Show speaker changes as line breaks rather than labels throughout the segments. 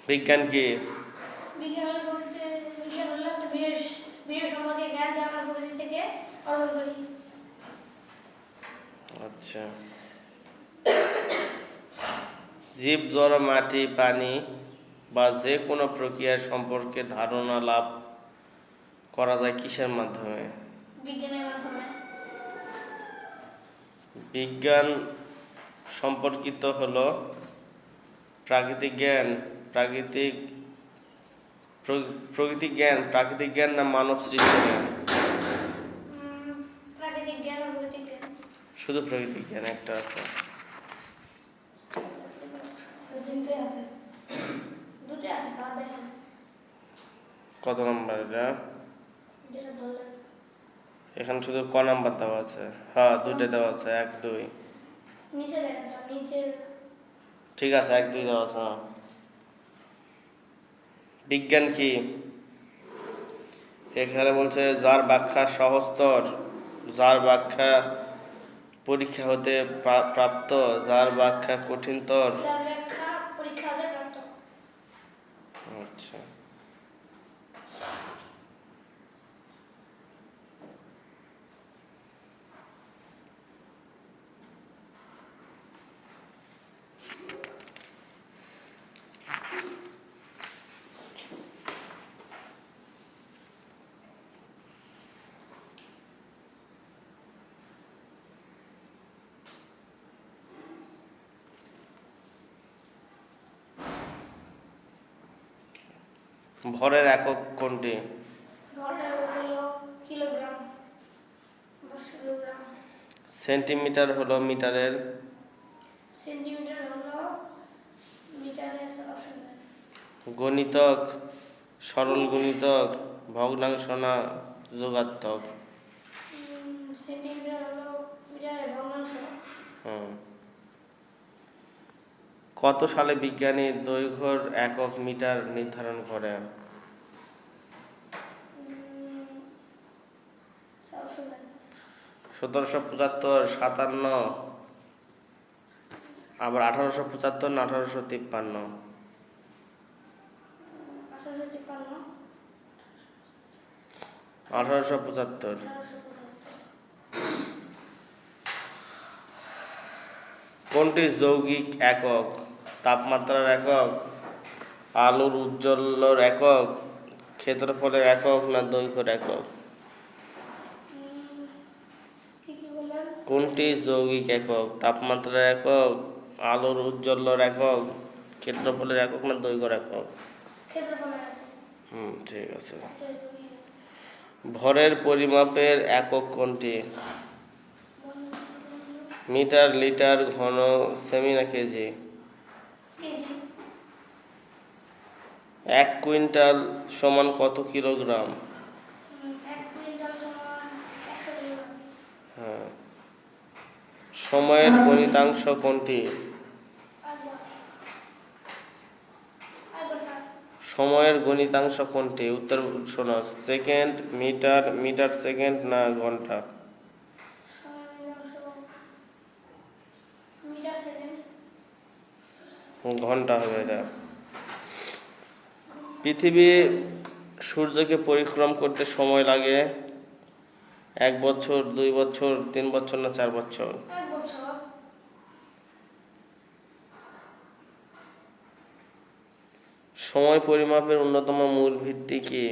বিজ্ঞান কি?
বিজ্ঞান বলতে বিজ্ঞান হলো একটা বিশেষ সম্পর্কে জ্ঞান যা আমরা প্রকৃতি থেকে অর্জন করি।
আচ্ছা, জীব, জড়, মাটি, পানি বা যে কোনো প্রক্রিয়া সম্পর্কে ধারণা লাভ করা যায় কিসের মাধ্যমে?
বিজ্ঞানের মাধ্যমে।
বিজ্ঞান সম্পর্কিত হলো প্রাকৃতিক জ্ঞান, প্রাকৃতিক জ্ঞান না মানব সৃষ্ট জ্ঞান?
প্রাকৃতিক জ্ঞান ও ভৌতিক জ্ঞান।
শুধু প্রাকৃতিক জ্ঞান একটা আছে।
দুটোই আছে, দুটোই আছে স্যার, দেখেন
কত নাম্বার এটা?
যেটা ধরলেন
এখানে শুধু ক নাম্বার দেওয়া আছে? হ্যাঁ, দুইটা দেওয়া আছে, 1 2।
নিচে দেখেন স্যার, নিচের
ঠিক আছে, 1 2 দেওয়া আছে। বিজ্ঞান কি? এখানে বলছে যার ব্যাখ্যা সহজতর, যার ব্যাখ্যা পরীক্ষা হতে প্রাপ্ত, যার ব্যাখ্যা কঠিনতর।
যার ব্যাখ্যা পরীক্ষা হতে প্রাপ্ত।
আচ্ছা, ভরের একক কোনটি?
ভরের হলো কিলোগ্রাম বা কিলোগ্রাম।
সেন্টিমিটার হলো মিটারের?
সেন্টিমিটার হলো মিটারের অপশন।
গণিতক, সরল গুণিতক, ভগ্নাংশ না যোগাত্মক?
সেন্টিমিটার হলো মিটারের ভগ্নাংশ।
কত সালে বিজ্ঞানী দৈর্ঘ্যের একক মিটার নির্ধারণ করেন? 1775, 57, আবার 1875 না 1853? 1875। কোনটি যৌগিক একক? তাপমাত্রার একক, আলোর উজ্জ্বলর একক, ক্ষেত্রফলের একক না দৈর্ঘ্যের একক? কোনটি যৌগিক একক? তাপমাত্রার একক, আলোর উজ্জ্বলর একক, ক্ষেত্রফলের একক না দৈর্ঘ্যের একক? ঠিক আছে। ভরের পরিমাপের একক কোনটি? মিটার, লিটার, ঘন, সেমি না কেজি? 1 কুইন্টাল সমান কত কিলোগ্রাম? হ্যাঁ। সময়ের গণিতাংশ কোনটি? সময়ের গণিতাংশ কোনটি? উত্তর শোনো, সেকেন্ড, মিটার, মিটার সেকেন্ড না ঘন্টা? ঘন্টা হবে এটা। পৃথিবী সূর্যকে পরিক্রম করতে সময় লাগে 1 বছর, 2 বছর, 3 বছর না 4 বছর? সময় পরিমাপের অন্যতম মূল ভিত্তি কি?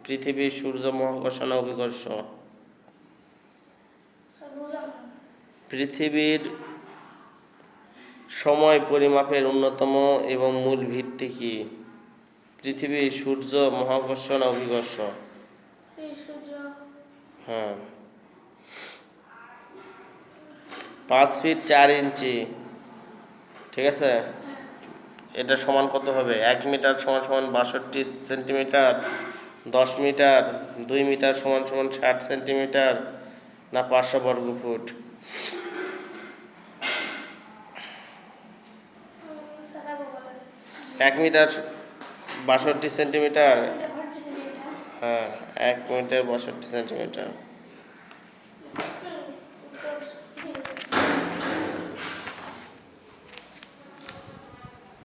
পৃথিবী, সূর্য, মহাকর্ষ না অভিকর্ষ? পৃথিবীর সময় পরিমাপের অন্যতম এবং মূল ভিত্তি কি? পৃথিবী, সূর্য, মহাকর্ষ না অভিকর্ষ? হ্যাঁ। 5 ফিট 4 ইঞ্চি, ঠিক আছে, এটা সমান কত হবে? 1 মিটার সমান সমান 62 সেন্টিমিটার, 10 মিটার, 2 মিটার সমান সমান 60 সেন্টিমিটার না 500 বর্গ ফুট? 1 metre 62 centimetre. হ্যাঁ, 1 মিটার 62 সেন্টিমিটার।